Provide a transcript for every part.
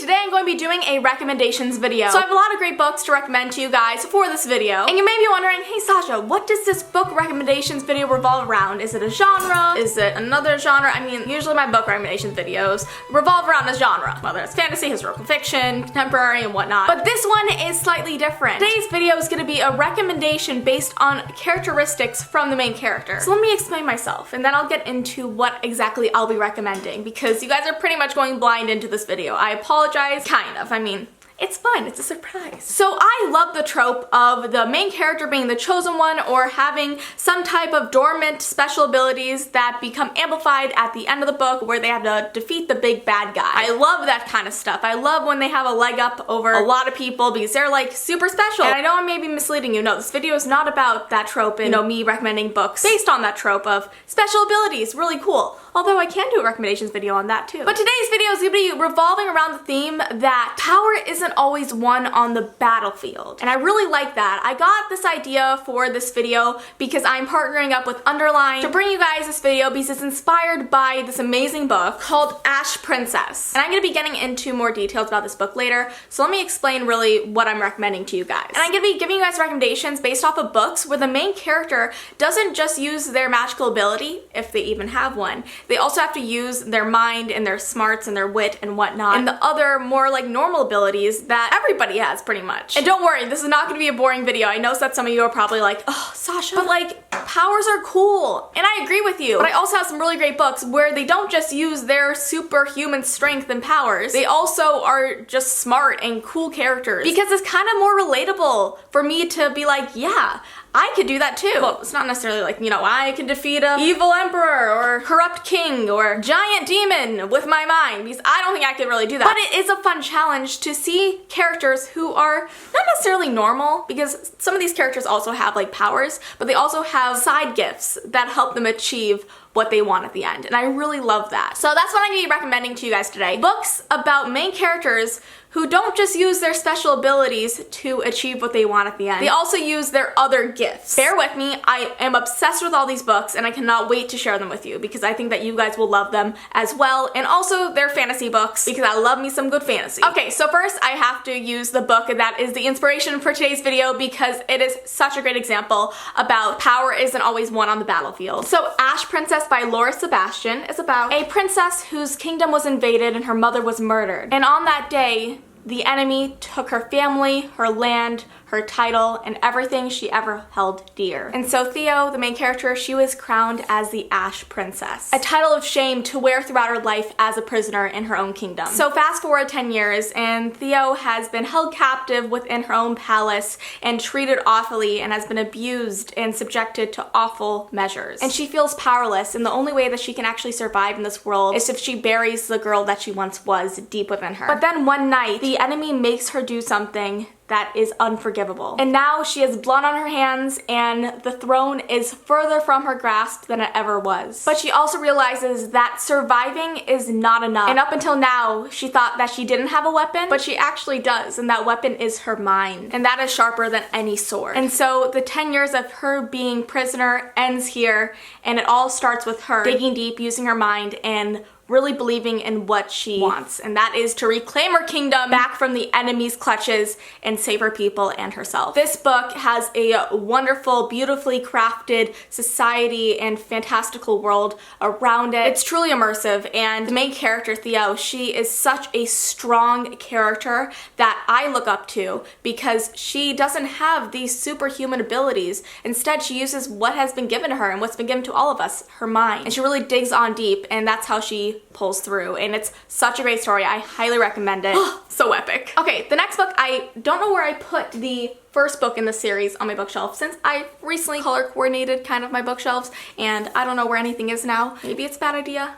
today I'm going to be doing a recommendations video. So I have a lot of great books to recommend to you guys for this video. And you may be wondering, hey Sasha, what does this book recommendations video revolve around? Is it a genre? Is it another genre? I mean, usually my book recommendations videos revolve around a genre, whether it's fantasy, historical fiction, contemporary, and whatnot. But this one is slightly different. Today's video is going to be a recommendation based on characteristics from the main character. So let me explain myself, and then I'll get into what exactly I'll be recommending, because you guys are pretty much going blind into this video. I apologize, kind of. I mean, it's fun, it's a surprise. So I love the trope of the main character being the chosen one or having some type of dormant special abilities that become amplified at the end of the book where they have to defeat the big bad guy. I love that kind of stuff. I love when they have a leg up over a lot of people because they're like super special. And I know I may be misleading you. No, this video is not about that trope and me recommending books based on that trope of special abilities. Really cool. Although I can do a recommendations video on that too. But today's video is going to be revolving around the theme that power isn't always won on the battlefield. And I really like that. I got this idea for this video because I'm partnering up with Underline to bring you guys this video because it's inspired by this amazing book called Ash Princess. And I'm going to be getting into more details about this book later, so let me explain really what I'm recommending to you guys. And I'm going to be giving you guys recommendations based off of books where the main character doesn't just use their magical ability, if they even have one. They also have to use their mind and their smarts and their wit and whatnot, and the other more like normal abilities that everybody has pretty much. And don't worry, this is not gonna be a boring video. I know that some of you are probably like, oh, Sasha, but like, powers are cool. And I agree with you. But I also have some really great books where they don't just use their superhuman strength and powers. They also are just smart and cool characters. Because it's kind of more relatable for me to be like, yeah, I could do that too. Well, it's not necessarily like, I can defeat a evil emperor or corrupt king or giant demon with my mind, because I don't think I could really do that. But it is a fun challenge to see characters who are not necessarily normal, because some of these characters also have like powers, but they also have side gifts that help them achieve what they want at the end. And I really love that. So that's what I'm going to be recommending to you guys today. Books about main characters who don't just use their special abilities to achieve what they want at the end. They also use their other gifts. Bear with me, I am obsessed with all these books and I cannot wait to share them with you because I think that you guys will love them as well. And also they're fantasy books because I love me some good fantasy. Okay, so first I have to use the book that is the inspiration for today's video because it is such a great example about power isn't always won on the battlefield. So Ash Princess by Laura Sebastian is about a princess whose kingdom was invaded and her mother was murdered. And on that day, the enemy took her family, her land, her title, and everything she ever held dear. And so Theo, the main character, she was crowned as the Ash Princess, a title of shame to wear throughout her life as a prisoner in her own kingdom. So fast forward 10 years, and Theo has been held captive within her own palace and treated awfully and has been abused and subjected to awful measures. And she feels powerless, and the only way that she can actually survive in this world is if she buries the girl that she once was deep within her. But then one night, the enemy makes her do something that is unforgivable. And now she has blood on her hands and the throne is further from her grasp than it ever was. But she also realizes that surviving is not enough. And up until now, she thought that she didn't have a weapon, but she actually does, and that weapon is her mind. And that is sharper than any sword. And so the 10 years of her being prisoner ends here, and it all starts with her digging deep, using her mind, and really believing in what she wants, and that is to reclaim her kingdom back from the enemy's clutches and save her people and herself. This book has a wonderful, beautifully crafted society and fantastical world around it. It's truly immersive, and the main character, Theo, she is such a strong character that I look up to because she doesn't have these superhuman abilities. Instead, she uses what has been given to her and what's been given to all of us, her mind. And she really digs on deep, and that's how she pulls through, and it's such a great story. I highly recommend it. So epic. Okay, the next book, I don't know where I put the first book in the series on my bookshelf since I recently color coordinated kind of my bookshelves, and I don't know where anything is now. Maybe it's a bad idea.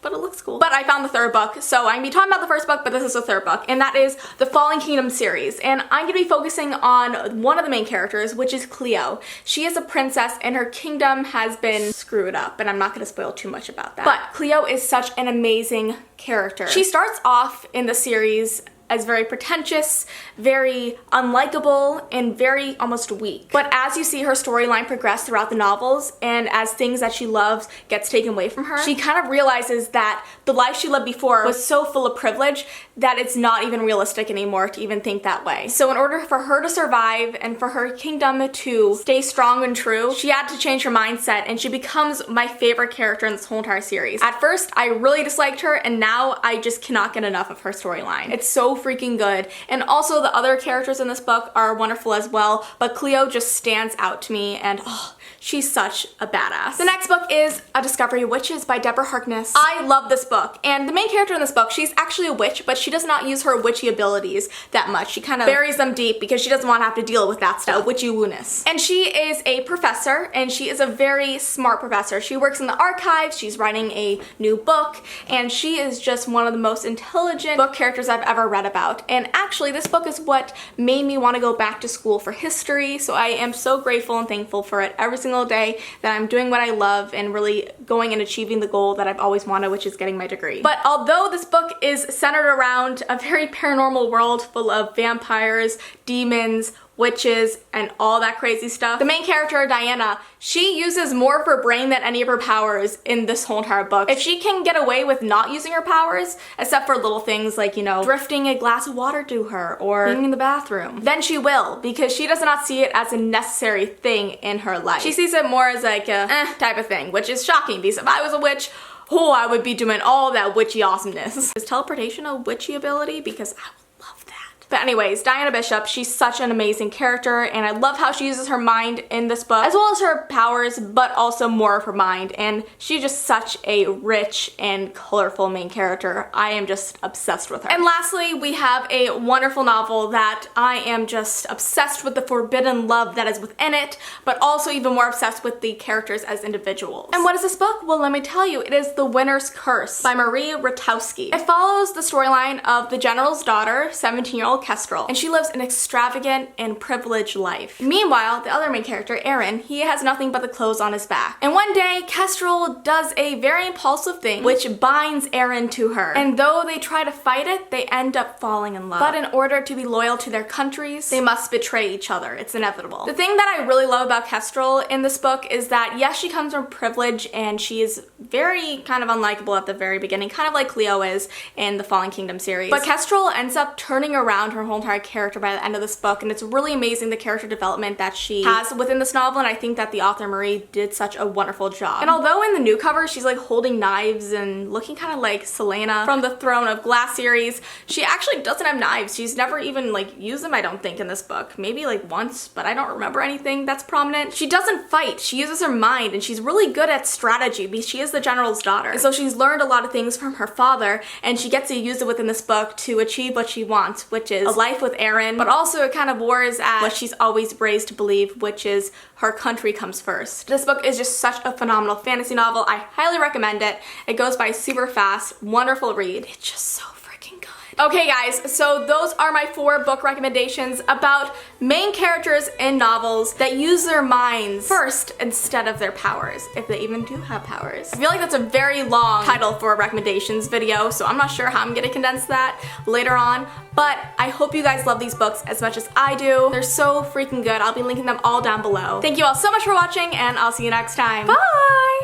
But it looks cool. But I found the third book, so I'm gonna be talking about the first book, but this is the third book, and that is the Fallen Kingdom series. And I'm gonna be focusing on one of the main characters, which is Cleo. She is a princess, and her kingdom has been screwed up, and I'm not gonna spoil too much about that. But Cleo is such an amazing character. She starts off in the series as very pretentious, very unlikable, and very almost weak. But as you see her storyline progress throughout the novels, and as things that she loves gets taken away from her, she kind of realizes that the life she lived before was so full of privilege that it's not even realistic anymore to even think that way. So in order for her to survive and for her kingdom to stay strong and true, she had to change her mindset, and she becomes my favorite character in this whole entire series. At first, I really disliked her, and now I just cannot get enough of her storyline. It's so freaking good. And also the other characters in this book are wonderful as well, but Cleo just stands out to me, and oh, she's such a badass. The next book is A Discovery of Witches by Deborah Harkness. I love this book, and the main character in this book, she's actually a witch, but she does not use her witchy abilities that much. She kind of buries them deep because she doesn't want to have to deal with that stuff, witchy woo-ness. And she is a professor, and she is a very smart professor. She works in the archives, she's writing a new book, and she is just one of the most intelligent book characters I've ever read about. And actually, this book is what made me want to go back to school for history, so I am so grateful and thankful for it every single day that I'm doing what I love and really going and achieving the goal that I've always wanted, which is getting my degree. But although this book is centered around a very paranormal world full of vampires, demons, witches, and all that crazy stuff, the main character, Diana, she uses more of her brain than any of her powers in this whole entire book. If she can get away with not using her powers, except for little things like, you know, drifting a glass of water to her or being in the bathroom, then she will, because she does not see it as a necessary thing in her life. She sees it more as like a type of thing, which is shocking, because if I was a witch, oh, I would be doing all that witchy awesomeness. Is teleportation a witchy ability? Because I would love that. But anyways, Diana Bishop, she's such an amazing character, and I love how she uses her mind in this book, as well as her powers, but also more of her mind, and she's just such a rich and colorful main character. I am just obsessed with her. And lastly, we have a wonderful novel that I am just obsessed with the forbidden love that is within it, but also even more obsessed with the characters as individuals. And what is this book? Well, let me tell you, it is The Winner's Curse by Marie Rutowski. It follows the storyline of the general's daughter, 17-year-old Kestrel, and she lives an extravagant and privileged life. Meanwhile, the other main character, Aaron, he has nothing but the clothes on his back. And one day, Kestrel does a very impulsive thing, which binds Aaron to her. And though they try to fight it, they end up falling in love. But in order to be loyal to their countries, they must betray each other. It's inevitable. The thing that I really love about Kestrel in this book is that, yes, she comes from privilege, and she is very kind of unlikable at the very beginning, kind of like Cleo is in the Fallen Kingdom series. But Kestrel ends up turning around her whole entire character by the end of this book, and it's really amazing the character development that she has within this novel, and I think that the author Marie did such a wonderful job. And although in the new cover she's like holding knives and looking kind of like Selena from the Throne of Glass series, she actually doesn't have knives. She's never even like used them, I don't think, in this book. Maybe like once, but I don't remember anything that's prominent. She doesn't fight. She uses her mind, and she's really good at strategy because she is the general's daughter. And so she's learned a lot of things from her father, and she gets to use it within this book to achieve what she wants, which is a life with Aaron, but also it kind of wars at what she's always raised to believe, which is her country comes first. This book is just such a phenomenal fantasy novel. I highly recommend it. It goes by super fast, wonderful read. It's just so freaking good. Okay guys, so those are my 4 book recommendations about main characters in novels that use their minds first instead of their powers, if they even do have powers. I feel like that's a very long title for a recommendations video, so I'm not sure how I'm gonna condense that later on, but I hope you guys love these books as much as I do. They're so freaking good. I'll be linking them all down below. Thank you all so much for watching, and I'll see you next time. Bye!